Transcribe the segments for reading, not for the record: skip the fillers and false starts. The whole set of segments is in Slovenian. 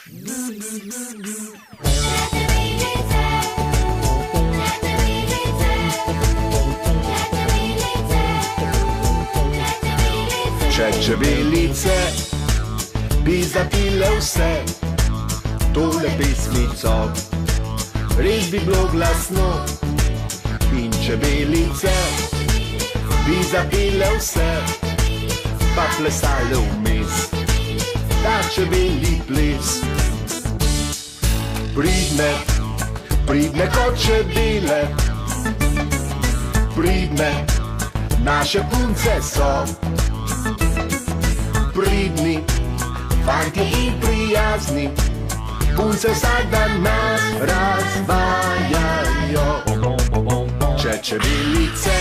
Če čebelice bi zapile vse tole pesmico, res bi bilo glasno. In čebelice bi zapile vse, pa plesale vmes, ta čebeli ples. Pridne, pridne kot čebele, pridne, naše punce so. Pridni, fantje in prijazni, punce vsak dan nas razvajajo. Če čebelice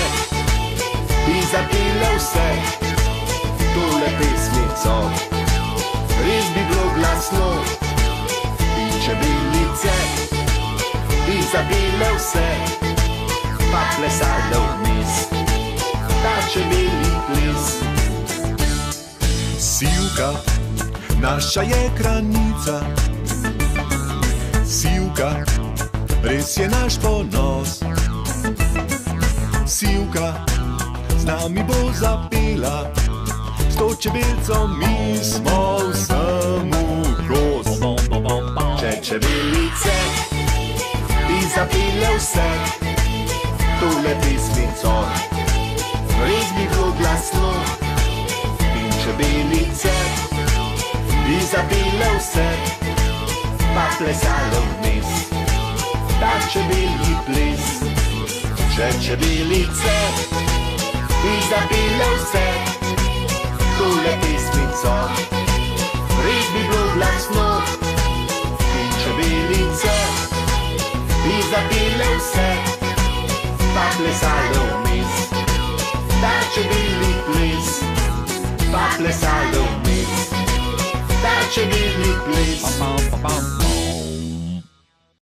bi zapile vse tole pesmico, res bi bilo glasno. In čebelice bi zapile vse, pa plesale vmes, ta čebeli ples. Sivka, naša je kranica, sivka, res je naš ponos. Sivka, z nami bo zapela, s to čebelco mi smo vsemu kos. Če čebelice bi zapile vse tole pesmico, res bi bilo glasno. Čebelice bi zapile vse, pa plesale vmes, ta čebeli ples. Če čebelice bi zapile vse tole pesmico, res bi bilo glasno. In čebelice bi zapile vse, pa plesale vmes, ta čebeli ples. Pa plesale vmes, ta čebeli ples.